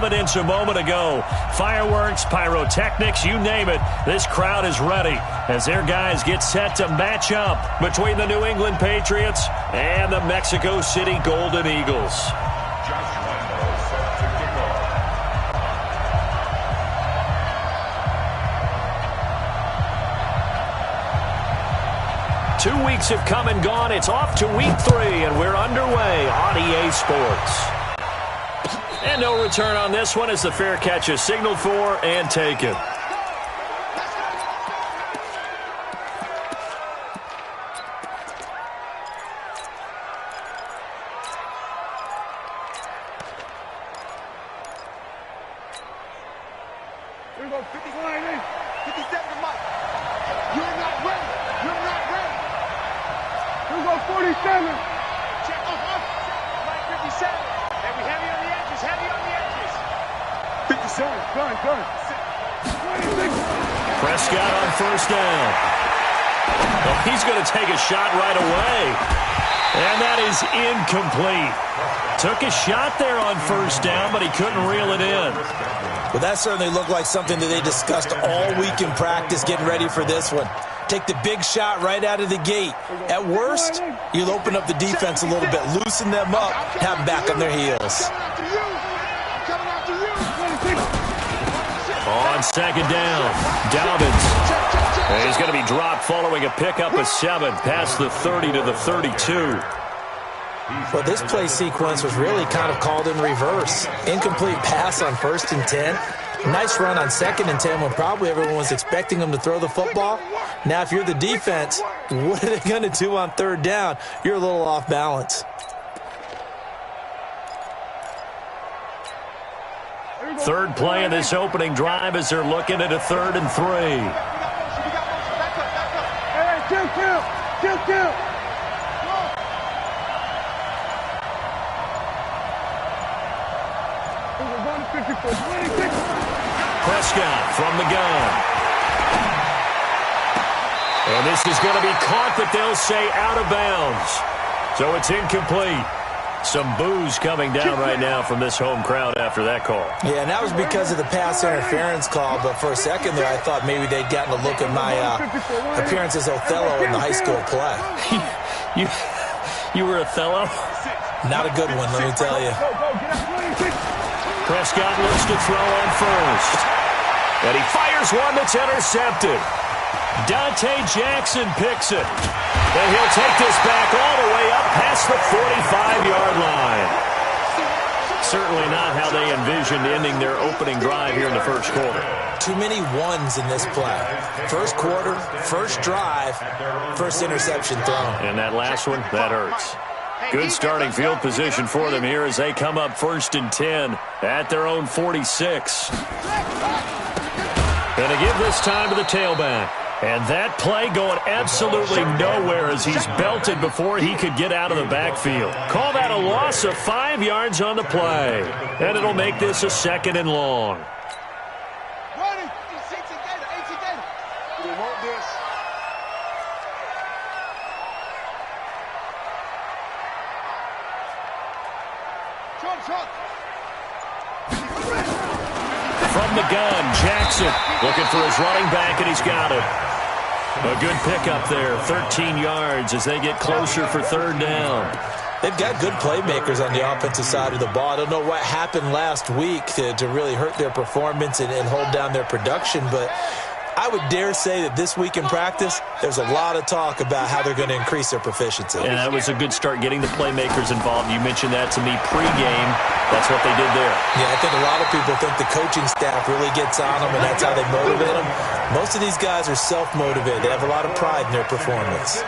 evidence a moment ago. Fireworks, pyrotechnics, you name it. This crowd is ready as their guys get set to match up between the New England Patriots and the Mexico City Golden Eagles. 2 weeks have come and gone. It's off to week 3, and we're underway on EA Sports. And no return on this one as the fair catch is signaled for and taken. Here we go, 59, 57 Mike. You're not ready. You're not ready. Here we go, 47. Check off. Mike, 57. Heavy on the edges. Heavy on the edges. 57. Gun. 26. Prescott on first down. Well, he's going to take a shot right away. And that is incomplete. Took a shot there on first down, but he couldn't reel it in. Well, that certainly looked like something that they discussed all week in practice getting ready for this one. Take the big shot right out of the gate. At worst, you'll open up the defense a little bit, loosen them up, have them back on their heels. On second down, Dobbins. And he's going to be dropped following a pickup of 7 past the 30 to the 32. Well, this play sequence was really kind of called in reverse. Incomplete pass on 1st and 10. Nice run on 2nd and 10 when probably everyone was expecting them to throw the football. Now, if you're the defense, what are they going to do on 3rd down? You're a little off balance. Third play in this opening drive as they're looking at a 3rd and 3. Kill. Prescott from the gun. And this is going to be caught, but they'll say out of bounds. So it's incomplete. Some boos coming down right now from this home crowd after that call. Yeah, and that was because of the pass interference call. But for a second there, I thought maybe they'd gotten a look at my appearance as Othello in the high school play. You were Othello? Not a good one, let me tell you. Prescott looks to throw on first. And he fires one that's intercepted. Dante Jackson picks it. And he'll take this back all the way up past the 45-yard line. Certainly not how they envisioned ending their opening drive here in the first quarter. Too many ones in this play. First quarter, first drive, first interception thrown. And that last one, that hurts. Good starting field position for them here as they come up 1st and 10 at their own 46. And to give this time to the tailback. And that play going absolutely nowhere as he's belted before he could get out of the backfield. Call that a loss of 5 yards on the play. And it'll make this a 2nd and long. From the gun, Jackson looking for his running back, and he's got it. A good pickup there, 13 yards as they get closer for 3rd down. They've got good playmakers on the offensive side of the ball. I don't know what happened last week to really hurt their performance and hold down their production, but I would dare say that this week in practice, there's a lot of talk about how they're going to increase their proficiency. And that was a good start, getting the playmakers involved. You mentioned that to me pregame. That's what they did there. Yeah, I think a lot of people think the coaching staff really gets on them, and that's how they motivate them. Most of these guys are self-motivated. They have a lot of pride in their performance.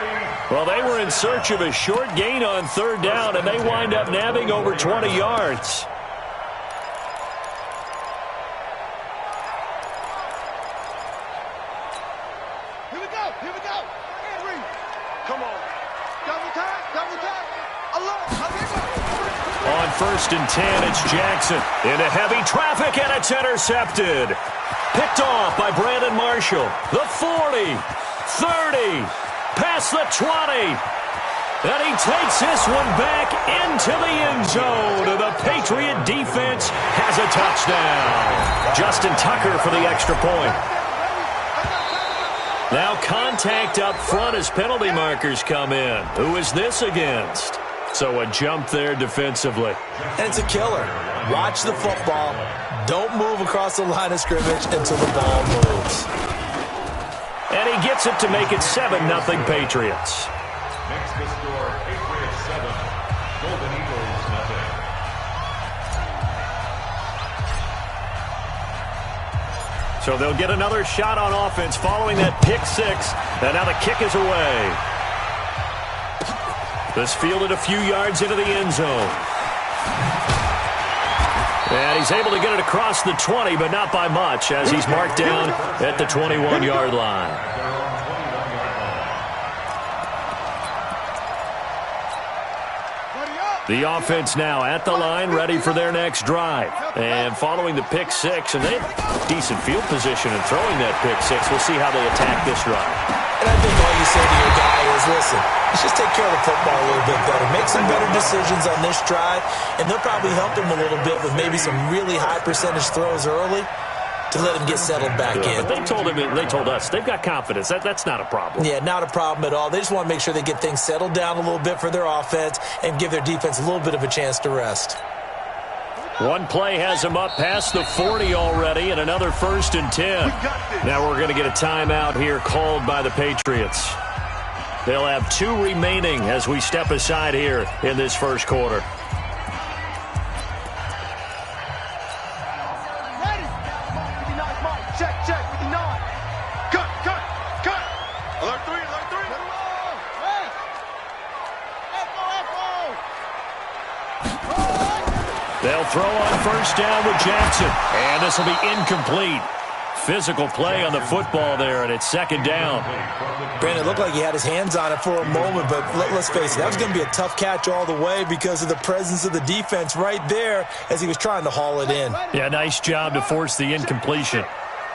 Well, they were in search of a short gain on 3rd down, and they wind up nabbing over 20 yards. Here we go. Henry. Come on. Double time. On 1st and 10, it's Jackson into heavy traffic, and it's intercepted. Picked off by Brandon Marshall. The 40, 30, past the 20. And he takes this one back into the end zone. The Patriot defense has a touchdown. Justin Tucker for the extra point. Now contact up front as penalty markers come in. Who is this against? So a jump there defensively. And it's a killer. Watch the football. Don't move across the line of scrimmage until the ball moves. And he gets it to make it 7-0 Patriots. Next to score, Patriots 7, Golden Eagles 0. So they'll get another shot on offense following that pick six. And now the kick is away. This fielded a few yards into the end zone. And he's able to get it across the 20, but not by much, as he's marked down at the 21-yard line. The offense now at the line, ready for their next drive. And following the pick six, and they have decent field position in throwing that pick six. We'll see how they attack this drive. And I think all you say to your guy is, listen, let's just take care of the football a little bit better. Make some better decisions on this drive, and they'll probably help him a little bit with maybe some really high percentage throws early to let him get settled back in. But they told us they've got confidence. That's not a problem. Yeah, not a problem at all. They just want to make sure they get things settled down a little bit for their offense and give their defense a little bit of a chance to rest. One play has him up past the 40 already, and another 1st and 10. Now we're going to get a timeout here called by the Patriots. They'll have 2 remaining as we step aside here in this first quarter. They'll throw on 1st down with Jackson, and this will be incomplete. Physical play on the football there, and it's 2nd down. Brandon, it looked like he had his hands on it for a moment, but let's face it, that was going to be a tough catch all the way because of the presence of the defense right there as he was trying to haul it in. Yeah, nice job to force the incompletion.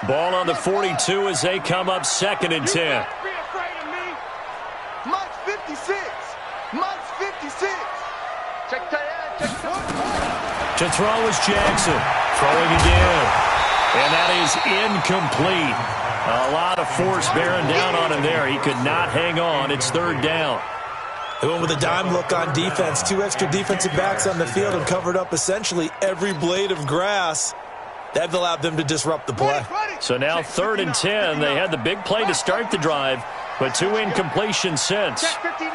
Ball on the 42 as they come up 2nd and 10. Mike's 56. Mike's 56. Check that out. To throw is Jackson. Throwing again. And that is incomplete. A lot of force bearing down on him there. He could not hang on. It's 3rd down. They went with a dime look on defense. 2 extra defensive backs on the field and covered up essentially every blade of grass. That allowed them to disrupt the play. So now 3rd and 10. They had the big play to start the drive, but 2 incompletions since. Check 59.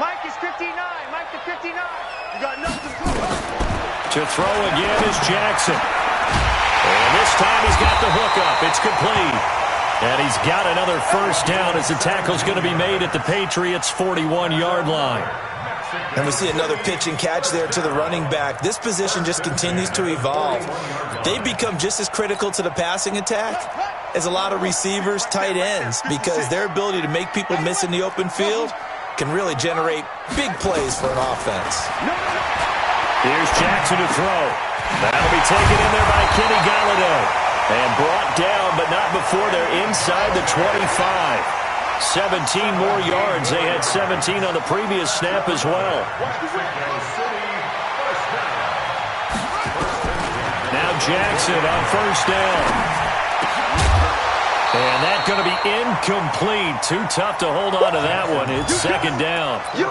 Mike is 59. Mike to 59. You got nothing to do. To throw again is Jackson. And this time he's got the hook up. It's complete. And he's got another 1st down as the tackle's going to be made at the Patriots' 41-yard line. And we see another pitch and catch there to the running back. This position just continues to evolve. They become just as critical to the passing attack as a lot of receivers, tight ends, because their ability to make people miss in the open field can really generate big plays for an offense. Here's Jackson to throw. That'll be taken in there by Kenny Galladay. And brought down, but not before they're inside the 25. 17 more yards. They had 17 on the previous snap as well. Now Jackson on 1st down. And that's going to be incomplete. Too tough to hold on to that one. It's 2nd down. We've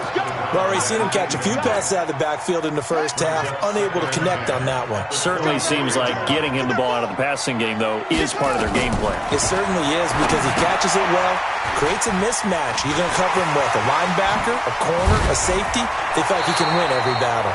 already seen him catch a few passes out of the backfield in the first half, unable to connect on that one. Certainly seems like getting him the ball out of the passing game, though, is part of their game plan. It certainly is because he catches it well, creates a mismatch. You're going to cover him with a linebacker, a corner, a safety. They feel like he can win every battle.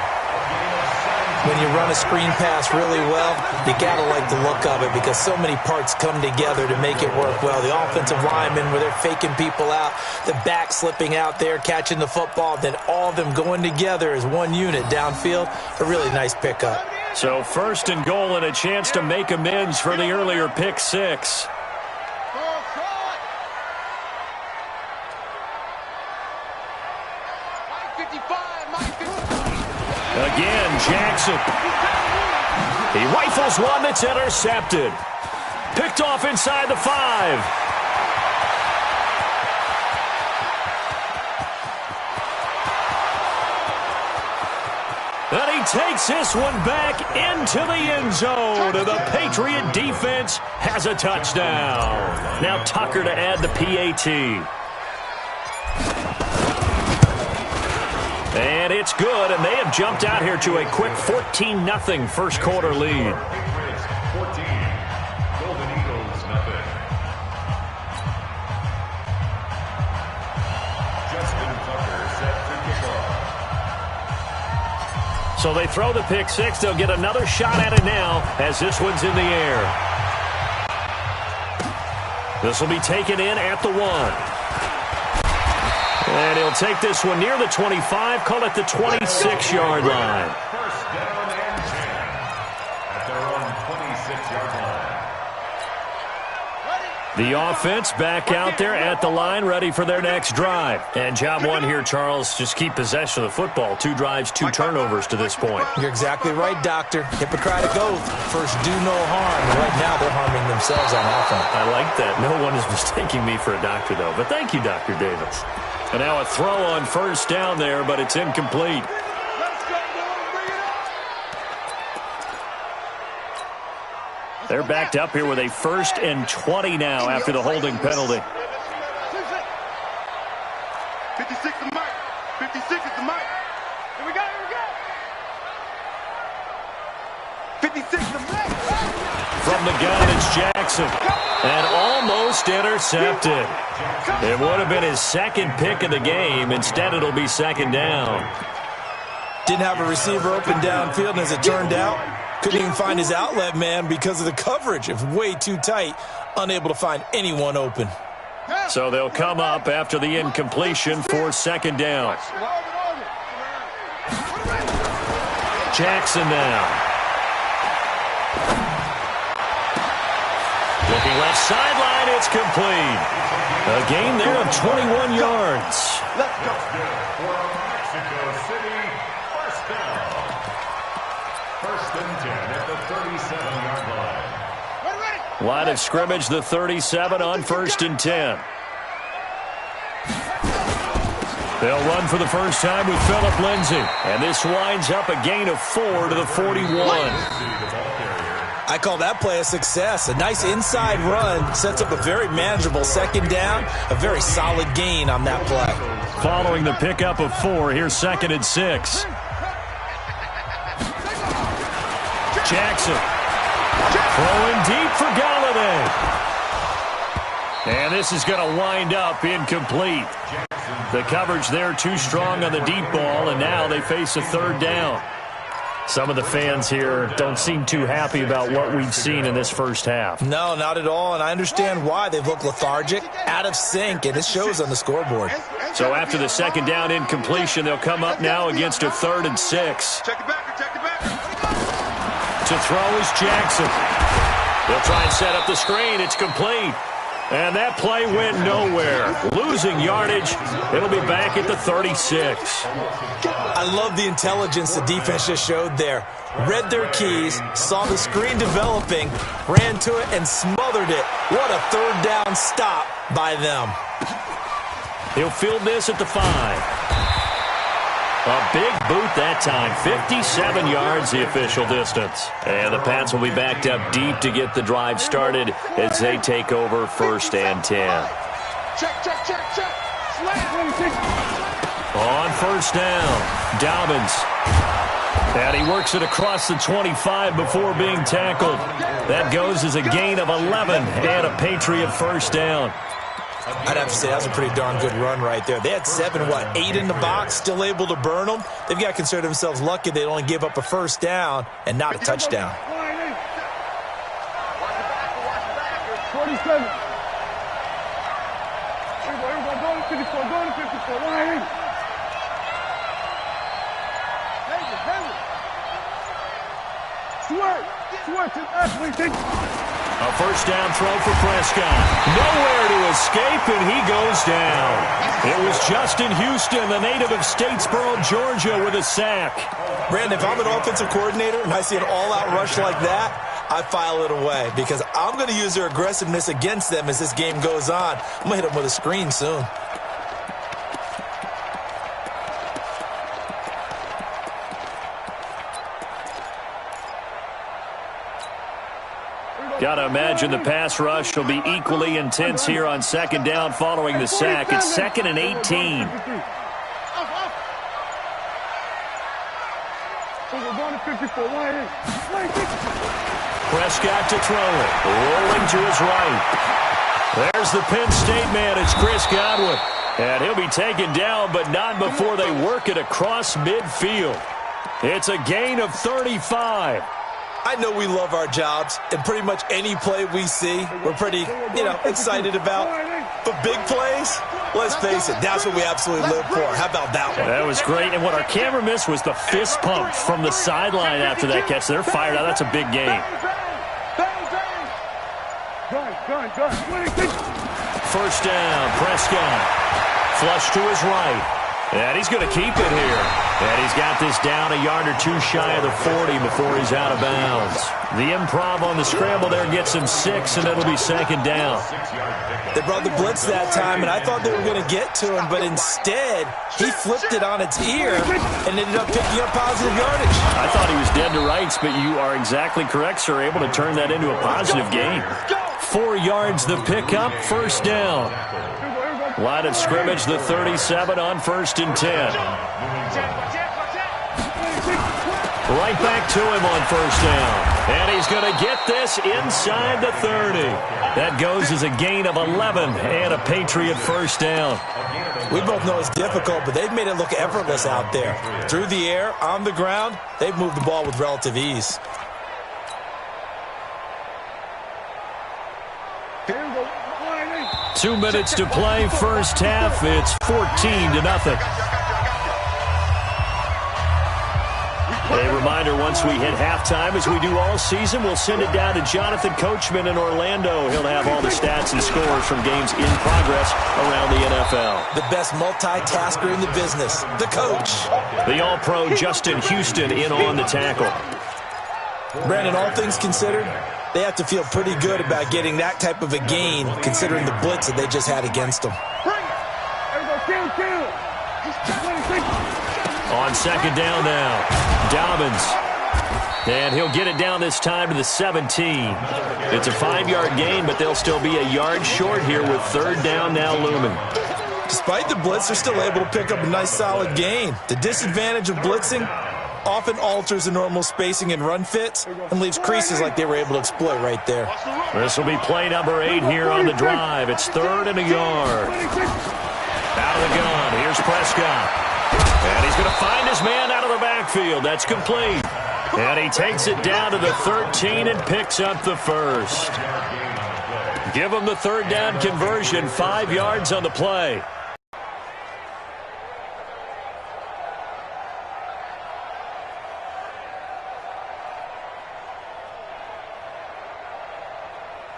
When you run a screen pass really well, you got to like the look of it because so many parts come together to make it work well. The offensive linemen, where they're faking people out, the back slipping out there, catching the football, then all of them going together as one unit downfield. A really nice pickup. So 1st and goal and a chance to make amends for the earlier pick six. Again, Jackson. He rifles one that's intercepted. Picked off inside the 5. takes this one back into the end zone. The Patriot defense has a touchdown. Now Tucker to add the PAT. And it's good, and they have jumped out here to a quick 14-0 first quarter lead. Patriots 14, Golden Eagles nothing. Justin Tucker set to kick off. So they throw the pick six. They'll get another shot at it now as this one's in the air. This will be taken in at the 1. And he'll take this one near the 25, call it the 26-yard line. First down and 10 at their own 26-yard line. The offense back out there at the line, ready for their next drive. And job one here, Charles, just keep possession of the football. 2 drives, 2 turnovers to this point. You're exactly right, Doctor. Hippocratic oath. First, do no harm. Right now, they're harming themselves on offense. I like that. No one is mistaking me for a doctor, though. But thank you, Dr. Davis. And now a throw on first down there, but it's incomplete. They're backed up here with a 1st and 20 now after the holding penalty. 56 to Mike. 56 is the Mike. Here we go, here we go. 56 to Mike. From the gun, it's Jackson. And almost intercepted. It would have been his second pick of the game. Instead, it'll be second down. Didn't have a receiver open downfield, and as it turned out, couldn't even find his outlet man because of the coverage. It was way too tight, unable to find anyone open. So they'll come up after the incompletion for second down. Jackson now. Looking left sideline, it's complete. A gain there of 21 yards. Let's go. For Mexico City, first down. 1st and 10 at the 37-yard line. Line of scrimmage, the 37 on 1st and 10. They'll run for the first time with Phillip Lindsay. And this winds up a gain of 4 to the 41. I call that play a success. A nice inside run sets up a very manageable second down. A very solid gain on that play. Following the pickup of 4, here's 2nd and 6. Jackson throwing deep for Galladay. And this is going to wind up incomplete. The coverage there too strong on the deep ball, and now they face a 3rd down. Some of the fans here don't seem too happy about what we've seen in this first half. No, not at all, and I understand why. They've looked lethargic, out of sync, and it shows on the scoreboard. So after the second down incompletion, they'll come up now against a 3rd and 6. Check it back, check it back. To throw is Jackson. They'll try and set up the screen. It's complete. And that play went nowhere. Losing yardage. It'll be back at the 36. I love the intelligence the defense just showed there. Read their keys, saw the screen developing, ran to it, and smothered it. What a 3rd down stop by them. He'll field this at the 5. A big boot that time. 57 yards the official distance. And the Pats will be backed up deep to get the drive started as they take over 1st and 10. Check, check, check, check. On 1st down, Dobbins. And he works it across the 25 before being tackled. That goes as a gain of 11 and a Patriot 1st down. I'd have to say that was a pretty darn good run right there. They had 8 in the box, still able to burn them. They've got to consider themselves lucky they only gave up a 1st down and not a touchdown. 47. Everybody go to 54, go to 54. Line. Sweat to the athlete. A 1st down throw for Prescott. Nowhere to escape, and he goes down. It was Justin Houston, the native of Statesboro, Georgia, with a sack. Brandon, if I'm an offensive coordinator and I see an all-out rush like that, I file it away because I'm going to use their aggressiveness against them as this game goes on. I'm going to hit them with a screen soon. Got to imagine the pass rush will be equally intense here on second down following the sack. It's 2nd and 18. Prescott to throw it. Rolling to his right. There's the Penn State man. It's Chris Godwin. And he'll be taken down, but not before they work it across midfield. It's a gain of 35. I know we love our jobs, and pretty much any play we see, we're pretty, excited about. But big plays, let's face it, that's what we absolutely live for. How about that one? That was great, and what our camera missed was the fist pump from the sideline after that catch. They're fired out. That's a big game. First down, Prescott. Flush to his right. And he's going to keep it here. And he's got this down a yard or two shy of the 40 before he's out of bounds. The improv on the scramble there gets him 6, and it'll be second down. They brought the blitz that time, and I thought they were going to get to him, but instead, he flipped it on its ear and ended up picking up positive yardage. I thought he was dead to rights, but you are exactly correct, sir. Able to turn that into a positive gain. 4 yards the pickup, first down. Line of scrimmage, the 37 on 1st and 10. Right back to him on 1st down. And he's going to get this inside the 30. That goes as a gain of 11 and a Patriot first down. We both know it's difficult, but they've made it look effortless out there. Through the air, on the ground, they've moved the ball with relative ease. 2 minutes to play, first half. It's 14-0. A reminder, once we hit halftime, as we do all season, we'll send it down to Jonathan Coachman in Orlando. He'll have all the stats and scores from games in progress around the NFL. The best multitasker in the business, the coach. The All-Pro Justin Houston in on the tackle. Brandon, all things considered, they have to feel pretty good about getting that type of a gain, considering the blitz that they just had against them. On second down now, Dobbins. And he'll get it down this time to the 17. It's a 5-yard gain, but they'll still be a yard short here with third down now looming. Despite the blitz, they're still able to pick up a nice solid gain. The disadvantage of blitzing often alters the normal spacing and run fits and leaves creases like they were able to exploit right there. This will be play number 8 here on the drive. It's 3rd and a yard. Out of the gun, here's Prescott. And he's going to find his man out of the backfield. That's complete. And he takes it down to the 13 and picks up the first. Give him the third down conversion, 5 yards on the play.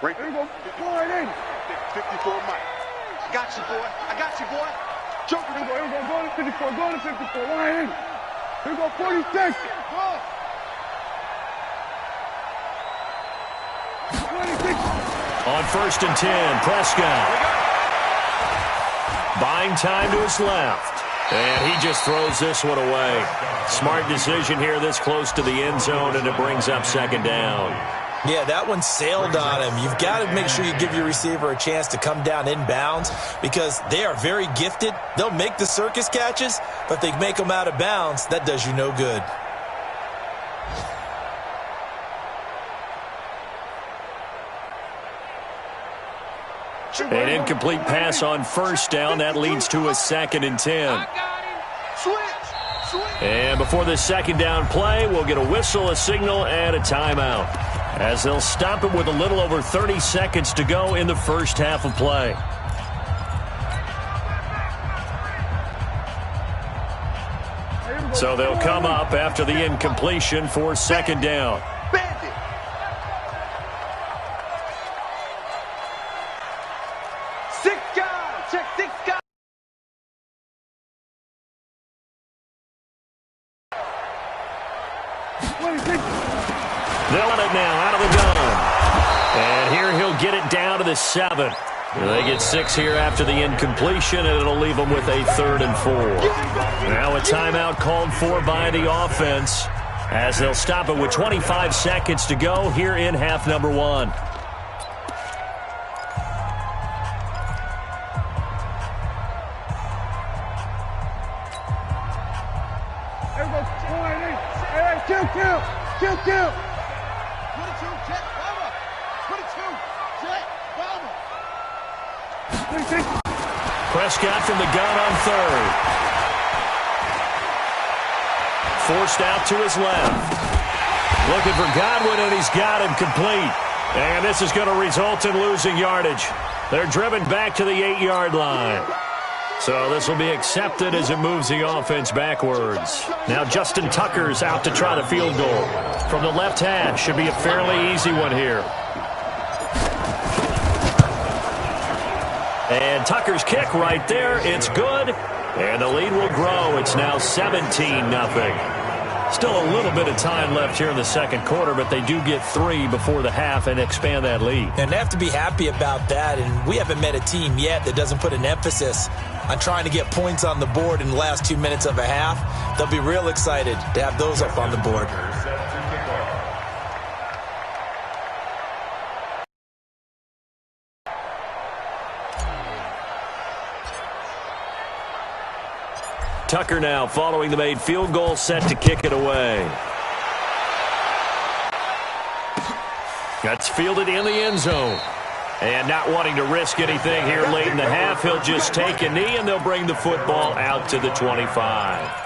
Right. There you go. 54 Mike. I got you, boy. I got you, boy. Joker. Here we go. Go to 54. Go to 54. Line in. Here we go. 46. 26. On 1st and 10, Prescott. Buying time to his left. And he just throws this one away. Smart decision here this close to the end zone, and it brings up second down. Yeah, that one sailed on him. You've got to make sure you give your receiver a chance to come down inbounds because they are very gifted. They'll make the circus catches, but if they make them out of bounds, that does you no good. An incomplete pass on first down. That leads to a 2nd and 10. And before this second down play, we'll get a whistle, a signal, and a timeout, as they'll stop it with a little over 30 seconds to go in the first half of play. So they'll come up after the incompletion for second down. They'll let it now out of the gun. And here he'll get it down to the 7. They get 6 here after the incompletion, and it'll leave them with a 3rd and 4. Now a timeout called for by the offense. as they'll stop it with 25 seconds to go here in half number one. Kill. 22, Jet, Bomber. 22, Jet, Bomber. Prescott from the gun on third. Forced out to his left. Looking for Godwin, and he's got him complete. And this is going to result in losing yardage. They're driven back to the 8-yard line. So this will be accepted as it moves the offense backwards. Now Justin Tucker's out to try the field goal. From the left hash, should be a fairly easy one here. And Tucker's kick right there, it's good. And the lead will grow. It's now 17-0. Still a little bit of time left here in the second quarter, but they do get 3 before the half and expand that lead. And they have to be happy about that, and we haven't met a team yet that doesn't put an emphasis on trying to get points on the board in the last 2 minutes of a half. They'll be real excited to have those up on the board. Tucker now following the made field goal, set to kick it away. That's fielded in the end zone. And not wanting to risk anything here late in the half, he'll just take a knee, and they'll bring the football out to the 25.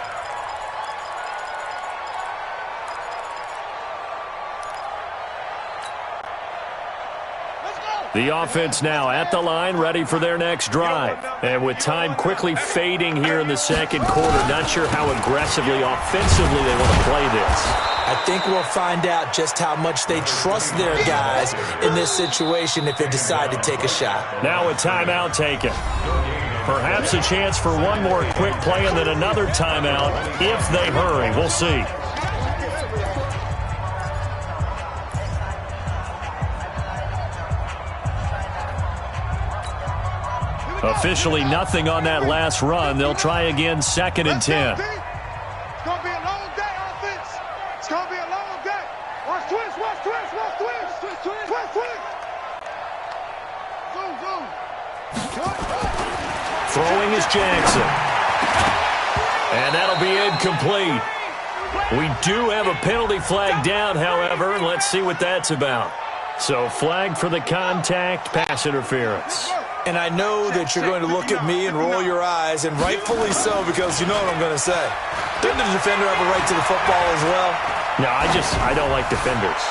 The offense now at the line, ready for their next drive. And with time quickly fading here in the second quarter, not sure how aggressively, offensively they want to play this. I think we'll find out just how much they trust their guys in this situation if they decide to take a shot. Now a timeout taken. Perhaps a chance for one more quick play and then another timeout if they hurry. We'll see. Officially nothing on that last run. They'll try again, 2nd and 10. It's going to be a long day, offense. It's going to be a long day. Watch twist. Zoom. Throwing is Jackson. And that'll be incomplete. We do have a penalty flag down, however, and let's see what that's about. So flag for the contact, pass interference. And I know that you're going to look at me and roll your eyes, and rightfully so, because you know what I'm going to say. Didn't the defender have a right to the football as well? No, I don't like defenders.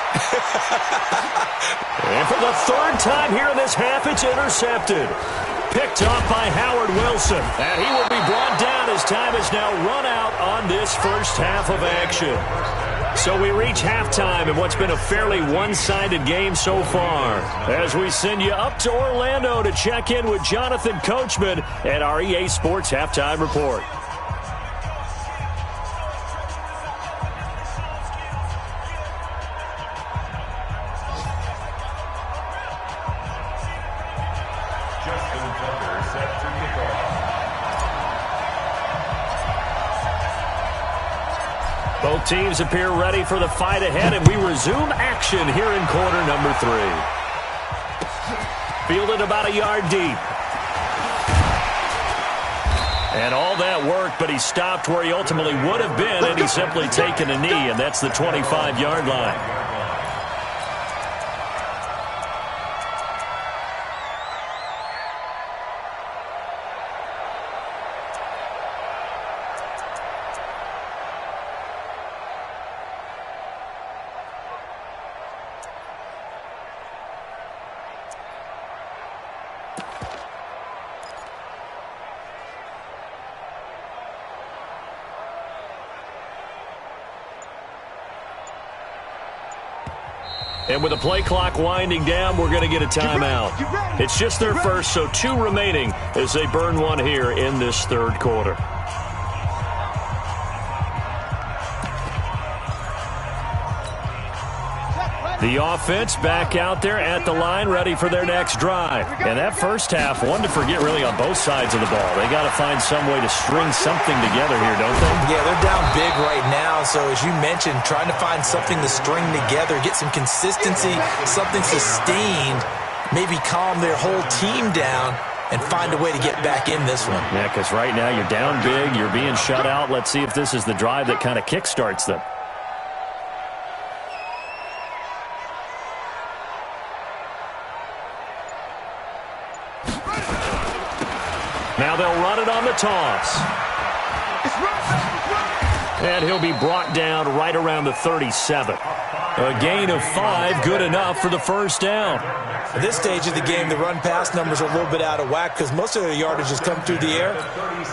And for the third time here in this half, it's intercepted. Picked off by Howard Wilson. And he will be brought down as time is now run out on this first half of action. So we reach halftime in what's been a fairly one-sided game so far, as we send you up to Orlando to check in with Jonathan Coachman at our EA Sports Halftime Report. Both teams appear ready for the fight ahead, and we resume action here in quarter number 3. Fielded about a yard deep. And all that worked, but he stopped where he ultimately would have been, and he's simply taken a knee, and that's the 25-yard line. And with the play clock winding down, we're going to get a timeout. It's just their first, so 2 remaining as they burn one here in this third quarter. Check, The offense back out there at the line, ready for their next drive. And that first half, one to forget really on both sides of the ball. They got to find some way to string something together here, don't they? Yeah, they're down big right now. So as you mentioned, trying to find something to string together, get some consistency, something sustained, maybe calm their whole team down and find a way to get back in this one. Yeah, because right now you're down big, you're being shut out. Let's see if this is the drive that kind of kickstarts them. Now they'll run it on the toss. And he'll be brought down right around the 37. A gain of 5, good enough for the first down. At this stage of the game, the run-pass numbers are a little bit out of whack because most of their yardage has come through the air.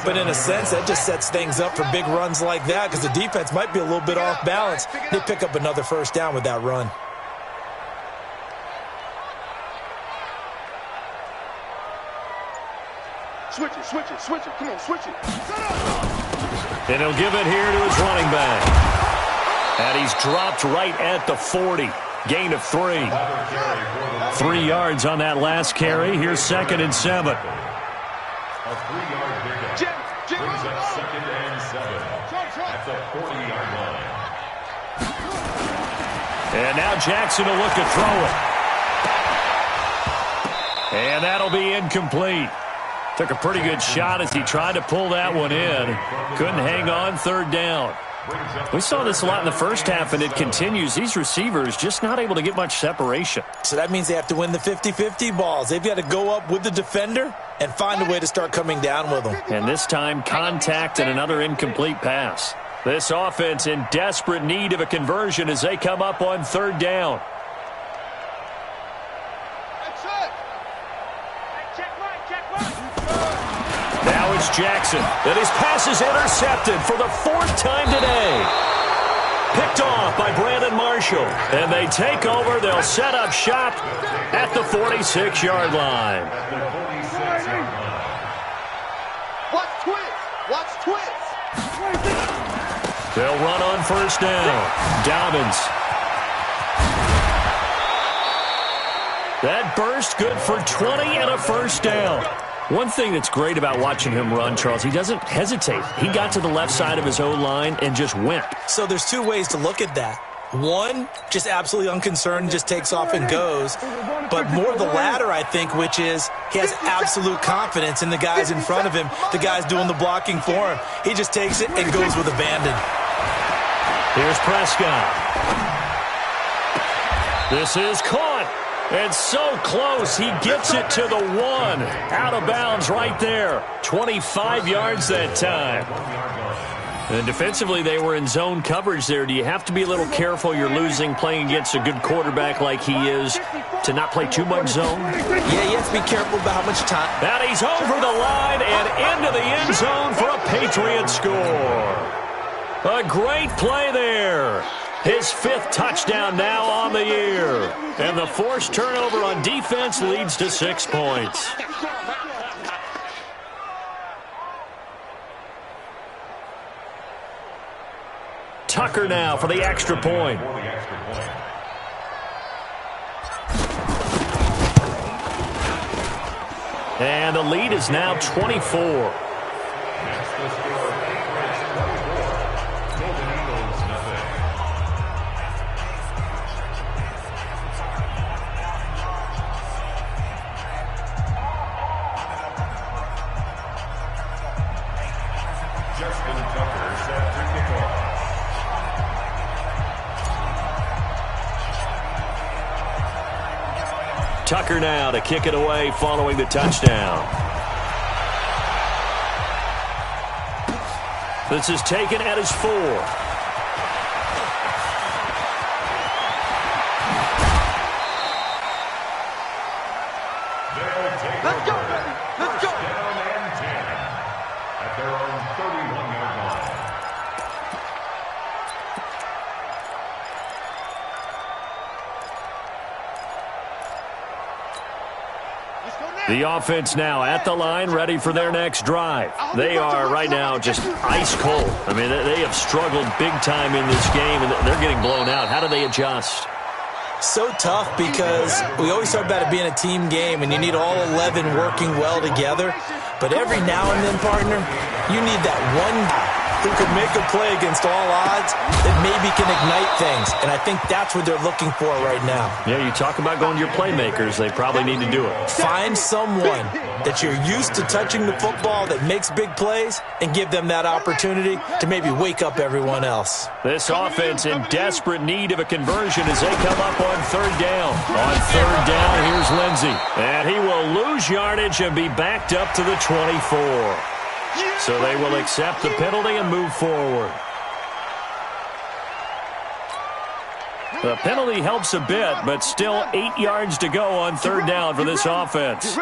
But in a sense, that just sets things up for big runs like that because the defense might be a little bit off balance. They pick up another first down with that run. Switch it. Come on, switch it. And he'll give it here to his running back. And he's dropped right at the 40. Gain of 3. 3 yards on that last carry. Here's 2nd and 7. A 3-yard pickup brings up 2nd and 7 at the 40-yard line. And now Jackson will look to throw it. And that'll be incomplete. Took a pretty good shot as he tried to pull that one in. Couldn't hang on, 3rd down. We saw this a lot in the first half, and it continues. These receivers just not able to get much separation. So that means they have to win the 50-50 balls. They've got to go up with the defender and find a way to start coming down with them. And this time, contact and another incomplete pass. This offense in desperate need of a conversion as they come up on 3rd down. Now it's Jackson, and his pass is intercepted for the 4th time today. Picked off by Brandon Marshall, and they take over. They'll set up shop at the 46-yard line. Watch twist. They'll run on 1st down. Dobbins. That burst good for 20 and a 1st down. One thing that's great about watching him run, Charles, he doesn't hesitate. He got to the left side of his O-line and just went. So there's 2 ways to look at that. One, just absolutely unconcerned, just takes off and goes. But more the latter, I think, which is he has absolute confidence in the guys in front of him, the guys doing the blocking for him. He just takes it and goes with abandon. Here's Prescott. This is caught. And so close, he gets it to the 1. Out of bounds right there. 25 yards that time. And defensively, they were in zone coverage there. Do you have to be a little careful? You're losing playing against a good quarterback like he is to not play too much zone? Yeah, you have to be careful about how much time. And he's over the line and into the end zone for a Patriot score. A great play there. His 5th touchdown now on the year. And the forced turnover on defense leads to 6 points. Tucker now for the extra point. And the lead is now 24. Tucker now to kick it away following the touchdown. This is taken at his 4. Let's go, baby. Let's go. Down and 10 at their own 31-yard line. The offense now at the line, ready for their next drive. They are right now just ice cold. I mean, they have struggled big time in this game, and they're getting blown out. How do they adjust? So tough because we always talk about it being a team game and you need all 11 working well together. But every now and then, partner, you need that one guy who could make a play against all odds that maybe can ignite things. And I think that's what they're looking for right now. Yeah, you talk about going to your playmakers. They probably need to do it. Find someone that you're used to touching the football that makes big plays and give them that opportunity to maybe wake up everyone else. This offense in desperate need of a conversion as they come up on third down. On third down, here's Lindsey. And he will lose yardage and be backed up to the 24. So they will accept the penalty and move forward. The penalty helps a bit, but still 8 yards to go on third down for this offense.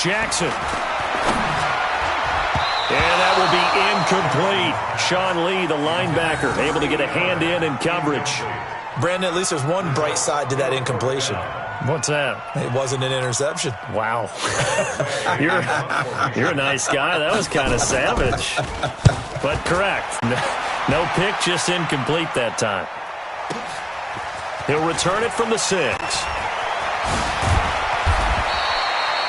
Jackson. And that will be incomplete. Sean Lee, the linebacker, able to get a hand in coverage. Brandon, at least there's one bright side to that incompletion. What's that? It wasn't an interception. Wow. You're a nice guy. That was kind of savage. But correct. No pick, just incomplete that time. He'll return it from the 6.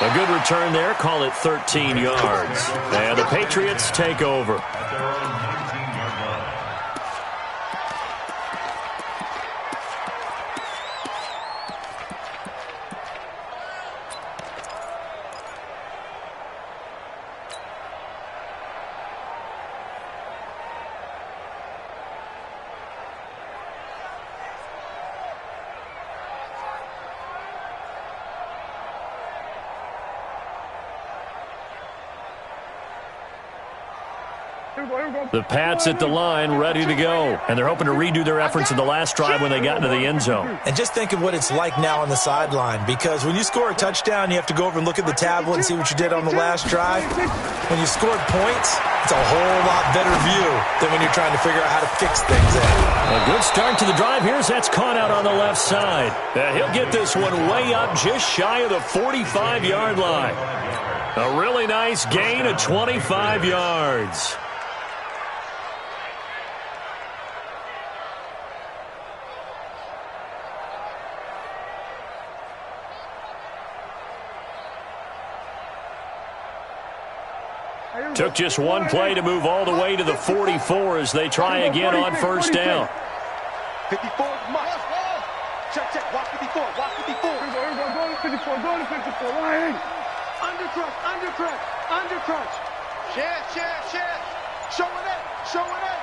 A good return there. Call it 13 yards. And the Patriots take over. The Pats at the line, ready to go. And they're hoping to redo their efforts in the last drive when they got into the end zone. And just think of what it's like now on the sideline, because when you score a touchdown, you have to go over and look at the tablet and see what you did on the last drive. When you scored points, it's a whole lot better view than when you're trying to figure out how to fix things in. A good start to the drive. Here's that's caught out on the left side. He'll get this one way up just shy of the 45-yard line. A really nice gain of 25 yards. Took just one play to move all the way to the 44 as they try again on first down. 54, must. Check, check. Watch 54. Watch 54. Go to 54. Go to 54. Line. Undercrunch. Undercrunch. Undercrunch. Share. Showing it. Showing it.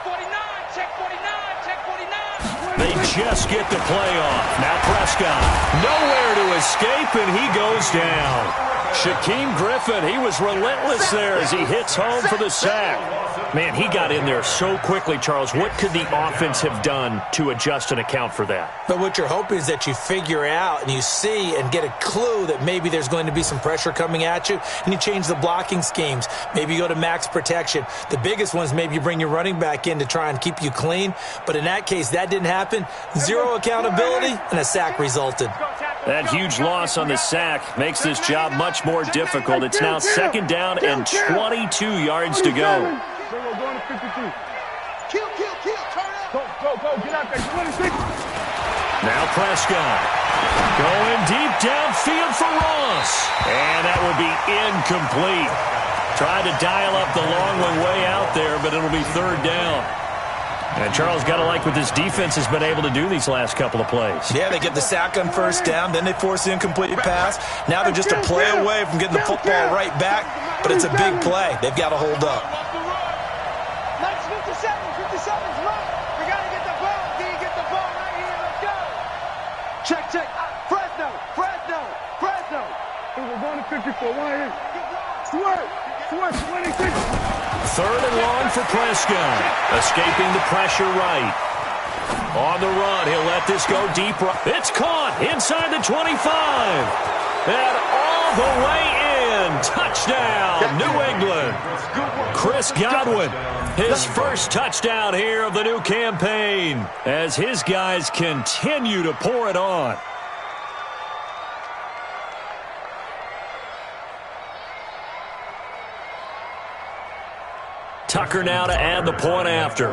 49. Check 49. Check 49. They just get the play off. Now Prescott. Nowhere to escape, and he goes down. Shaquem Griffin, he was relentless there as he hits home for the sack. Man, he got in there so quickly, Charles. What could the offense have done to adjust and account for that? But what you're hoping is that you figure out and you see and get a clue that maybe there's going to be some pressure coming at you, and you change the blocking schemes. Maybe you go to max protection. The biggest one is maybe you bring your running back in to try and keep you clean. But in that case, that didn't happen. Zero accountability, and a sack resulted. That huge loss on the sack makes this job much more difficult. It's now second down and 22 yards to go. Go to 52. Kill. Turn up. Go. Get out there. 26. Now Prescott. Going deep downfield for Ross. And that will be incomplete. Tried to dial up the long one way out there, but it'll be third down. And Charles, got to like what this defense has been able to do these last couple of plays. Yeah, they get the sack on first down, then they force the incomplete pass. Now they're just a play away from getting the football right back, but it's a big play. They've got to hold up. Nice 57's right. We got to get the ball. Can you get the ball right here? Let's go. Check. Fresno. We're going to 54. Why? Swerve. 26. Third and long for Prescott. Escaping the pressure right. On the run, he'll let this go deep right. It's caught inside the 25. And all the way in. Touchdown, New England. Chris Godwin, his first touchdown here of the new campaign as his guys continue to pour it on. Tucker now to add the point after.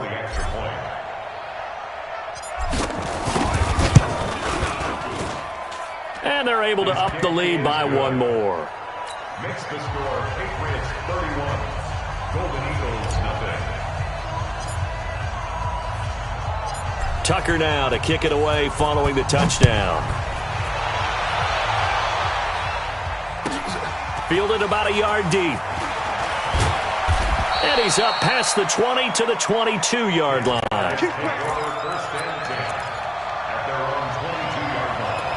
And they're able to up the lead by one more. Makes the score Patriots 31, Golden Eagles nothing. Tucker now to kick it away following the touchdown. Fielded about a yard deep. And he's up past the 20 to the 22-yard line. First and 10 at their own 22-yard line.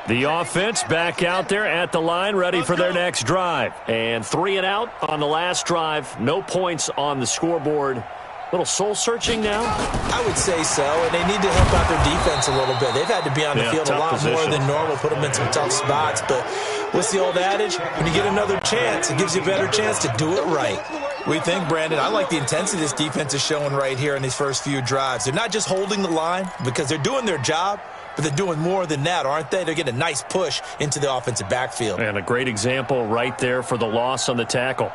The offense back out there at the line, ready for their next drive. And 3 and out on the last drive. No points on the scoreboard. Little soul-searching now? I would say so, and they need to help out their defense a little bit. They've had to be on the field a lot more than normal, put them in some tough spots. But what's the old adage? When you get another chance, it gives you a better chance to do it right. What do you think, Brandon? I like the intensity this defense is showing right here in these first few drives. They're not just holding the line because they're doing their job, but they're doing more than that, aren't they? They're getting a nice push into the offensive backfield. And a great example right there for the loss on the tackle.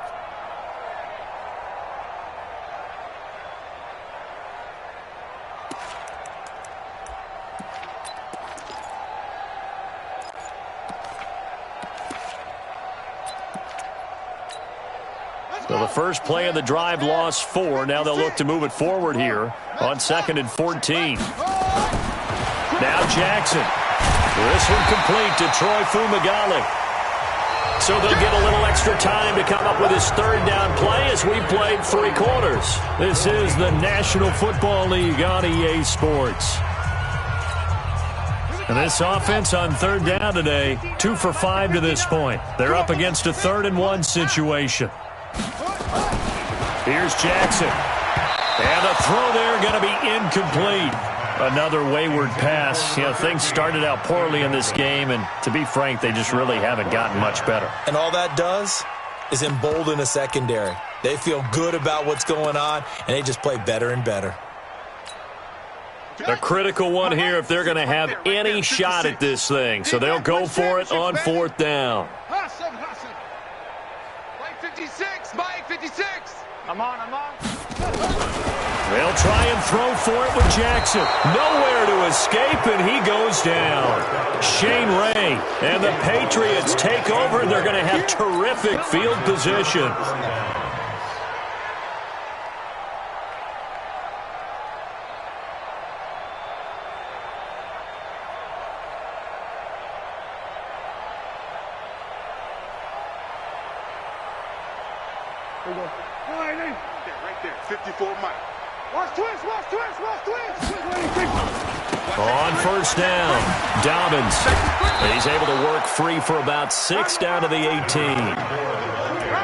So the first play of the drive lost 4. Now they'll look to move it forward here on 2nd and 14. Now Jackson. This one complete to Troy Fumagalli. So they'll get a little extra time to come up with his 3rd down play as we played 3 quarters. This is the National Football League on EA Sports. And this offense on 3rd down today, 2 for 5 to this point. They're up against a 3rd and 1 situation. Here's Jackson. And a throw there going to be incomplete. Another wayward pass. You know, things started out poorly in this game, and to be frank, they just really haven't gotten much better. And all that does is embolden a secondary. They feel good about what's going on, and they just play better and better. A critical one here if they're going to have any shot at this thing. So they'll go for it on 4th down. Mike 56, Mike 56. I'm on. They'll try and throw for it with Jackson. Nowhere to escape, and he goes down. Shane Ray and the Patriots take over. They're going to have terrific field position. Right there, 54 Mike. Watch twist. On 1st down, Dobbins. He's able to work free for about 6 down to the 18.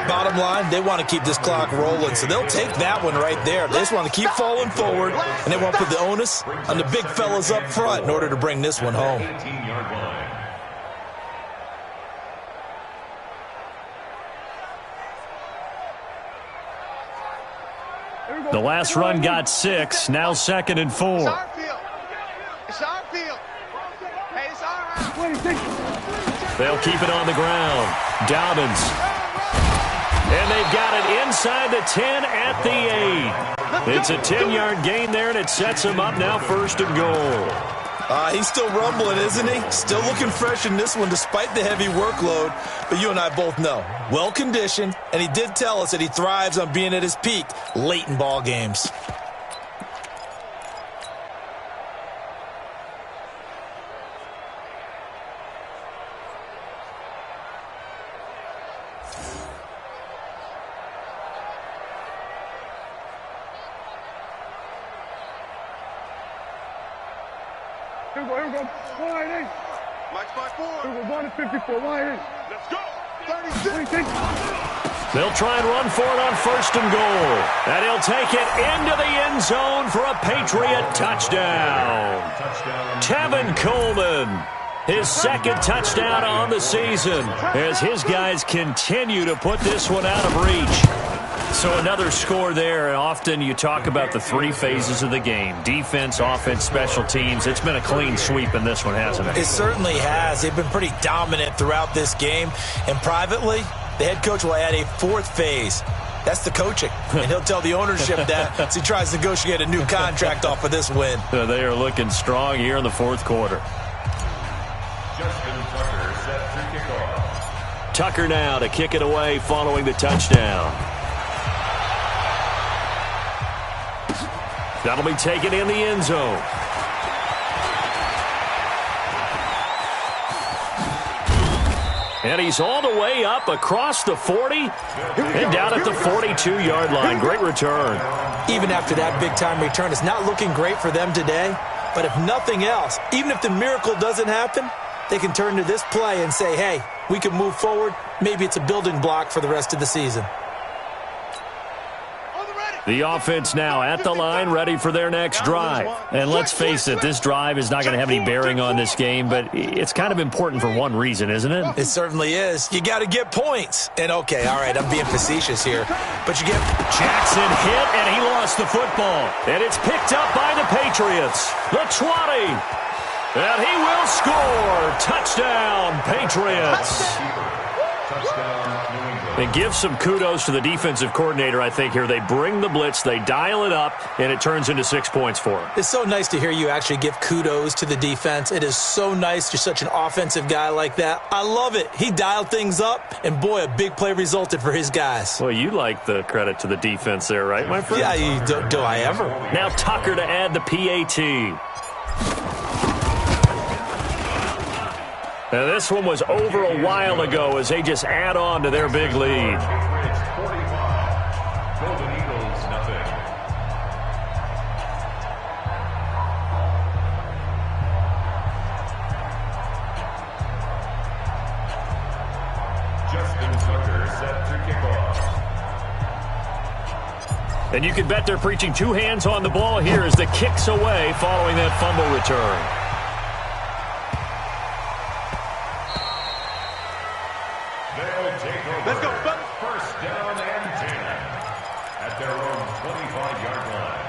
Bottom line, they want to keep this clock rolling, so they'll take that one right there. They just want to keep falling forward, and they want to put the onus on the big fellas up front in order to bring this one home. 18-yard line. The last run got 6. Now 2nd and 4. It's our field. Hey, it's our house. They'll keep it on the ground. Dobbins. And they've got it inside the 10 at the 8. It's a 10-yard gain there, and it sets them up now 1st and goal. He's still rumbling, isn't he? Still looking fresh in this one despite the heavy workload. But you and I both know, well-conditioned, and he did tell us that he thrives on being at his peak late in ball games. Here we go. Wide in. Mike's by 4. Here we go. 1 to 54. Wide in. Let's go. 36. They'll try and run for it on 1st and goal. And he'll take it into the end zone for a Patriot touchdown. Tevin Coleman, his 2nd touchdown on the season as his guys continue to put this one out of reach. So another score there, and often you talk about the three phases of the game: defense, offense, special teams. It's been a clean sweep in this one, hasn't it? It certainly has. They've been pretty dominant throughout this game. And privately, the head coach will add a fourth phase. That's the coaching. And he'll tell the ownership that as he tries to negotiate a new contract off of this win. They are looking strong here in the fourth quarter. Justin Tucker set to kick off. Tucker now to kick it away following the touchdown. That'll be taken in the end zone. And he's all the way up across the 40 and down at the 42-yard line. Great return. Even after that big-time return, it's not looking great for them today. But if nothing else, even if the miracle doesn't happen, they can turn to this play and say, hey, we can move forward. Maybe it's a building block for the rest of the season. The offense now at the line, ready for their next drive. And let's face it, this drive is not going to have any bearing on this game, but it's kind of important for one reason, isn't it? It certainly is. You got to get points. And, okay, all right, I'm being facetious here, but you get... Jackson hit, and he lost the football. And it's picked up by the Patriots. The 20. And he will score. Touchdown, Patriots. Touchdown, New England. And give some kudos to the defensive coordinator, I think, here. They bring the blitz, they dial it up, and it turns into 6 points for them. It's so nice to hear you actually give kudos to the defense. It is so nice. You're such an offensive guy like that. I love it. He dialed things up, and, boy, a big play resulted for his guys. Well, you like the credit to the defense there, right, my friend? Yeah, do I ever? Now Tucker to add the PAT. Now, this one was over a while ago as they just add on to their big lead. It's 45. Golden Eagles, nothing. Justin Tucker set to kick off. And you can bet they're preaching two hands on the ball here as the kick's away following that fumble return. Let's go, buddy. First down and 10 at their own 25-yard line.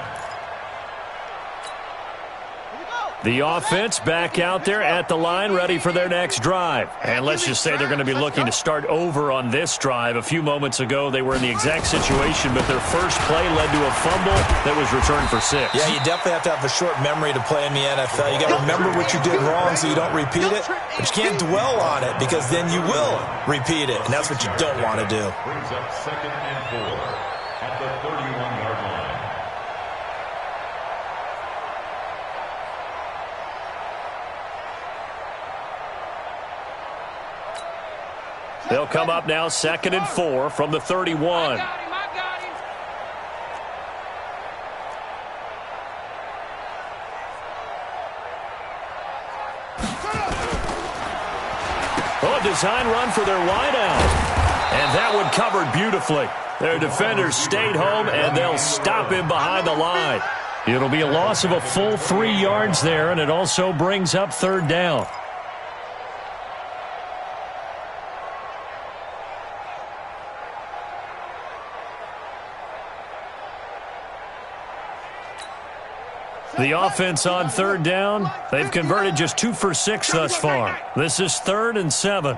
The offense back out there at the line, ready for their next drive. And let's just say they're going to be looking to start over on this drive. A few moments ago, they were in the exact situation, but their first play led to a fumble that was returned for 6. Yeah, you definitely have to have a short memory to play in the NFL. You got to remember what you did wrong so you don't repeat it, but you can't dwell on it because then you will repeat it, and that's what you don't want to do. Brings up 2nd and 4 at the 31-yard line. They'll come up now 2nd and 4 from the 31. Oh, a design run for their wideout. And that one covered beautifully. Their defenders stayed home, and they'll stop him behind the line. It'll be a loss of a full 3 yards there, and it also brings up 3rd down. The offense on 3rd down, they've converted just 2 for 6 thus far. This is 3rd and 7.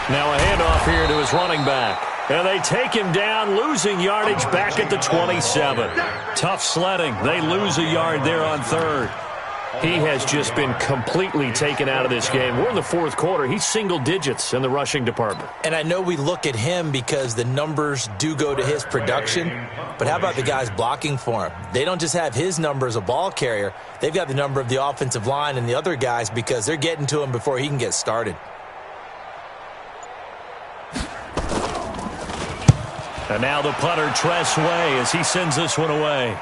Now a handoff here to his running back. And they take him down, losing yardage back at the 27. Tough sledding. They lose a yard there on 3rd. He has just been completely taken out of this game. We're in the 4th quarter. He's single digits in the rushing department. And I know we look at him because the numbers do go to his production, but how about the guys blocking for him? They don't just have his number as a ball carrier. They've got the number of the offensive line and the other guys because they're getting to him before he can get started. And now the punter, Tress Way, as he sends this one away.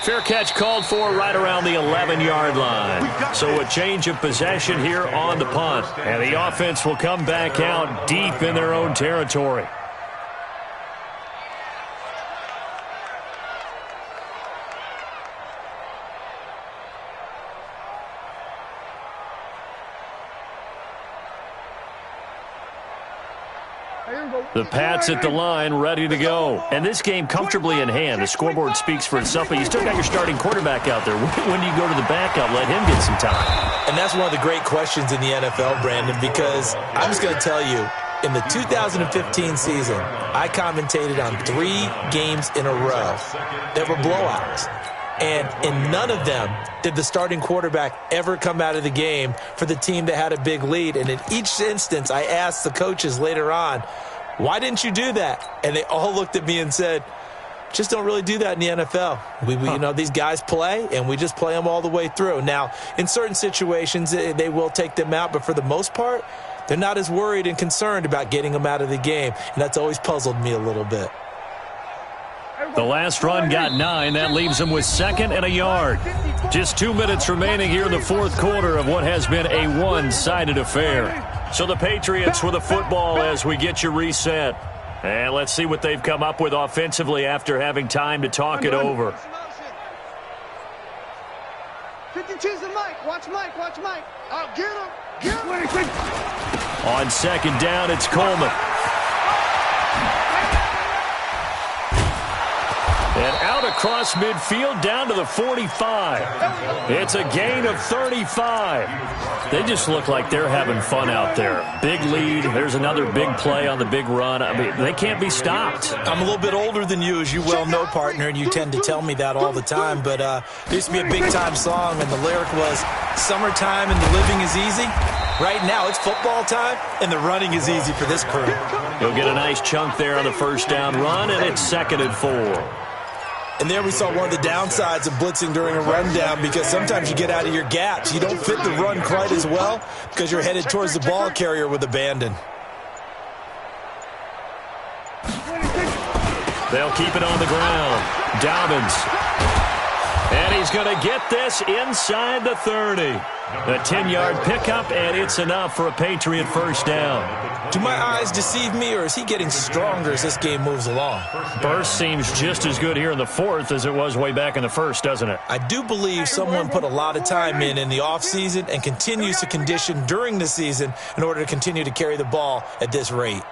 Fair catch called for right around the 11-yard line. So a change of possession here on the punt. And the offense will come back out deep in their own territory. The Pats at the line, ready to go. And this game comfortably in hand. The scoreboard speaks for itself, but you still got your starting quarterback out there. When do you go to the backup, let him get some time? And that's one of the great questions in the NFL, Brandon, because I'm just going to tell you, in the 2015 season, I commentated on 3 games in a row that were blowouts. And in none of them did the starting quarterback ever come out of the game for the team that had a big lead. And in each instance, I asked the coaches later on, why didn't you do that? And they all looked at me and said, just don't really do that in the NFL. You know, these guys play, and we just play them all the way through. Now, in certain situations, they will take them out, but for the most part, they're not as worried and concerned about getting them out of the game, and that's always puzzled me a little bit. The last run got 9. That leaves them with 2nd and a yard. Just 2 minutes remaining here in the fourth quarter of what has been a one-sided affair. So the Patriots with the football as we get you reset. And let's see what they've come up with offensively after having time to talk it over. 52's the Mike. Watch Mike. Watch Mike. Oh, get him. Get him. On 2nd down, it's Coleman. And out across midfield down to the 45. It's a gain of 35. They just look like they're having fun out there. Big lead. There's another big play on the big run. I mean, they can't be stopped. I'm a little bit older than you, as you well know, partner, and you tend to tell me that all the time. But there used to be a big-time song, and the lyric was, summertime and the living is easy. Right now, it's football time, and the running is easy for this crew. He'll get a nice chunk there on the first down run, and it's 2nd and 4. And there we saw one of the downsides of blitzing during a rundown, because sometimes you get out of your gaps. You don't fit the run quite as well because you're headed towards the ball carrier with abandon. They'll keep it on the ground. Dobbins. And he's going to get this inside the 30. A 10-yard pickup, and it's enough for a Patriot first down. Do my eyes deceive me, or is he getting stronger as this game moves along? Burst seems just as good here in the fourth as it was way back in the first, doesn't it? I do believe someone put a lot of time in the offseason and continues to condition during the season in order to continue to carry the ball at this rate.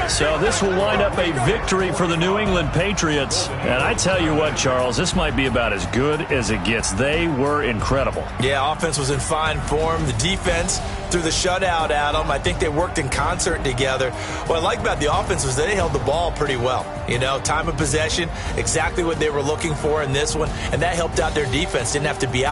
So this will wind up a victory for the New England Patriots. And I tell you what, Charles, this might be about as good as it gets. They were incredible. Yeah, offense was in fine form. The defense threw the shutout at them. I think they worked in concert together. What I like about the offense was they held the ball pretty well. You know, time of possession, exactly what they were looking for in this one. And that helped out their defense. Didn't have to be out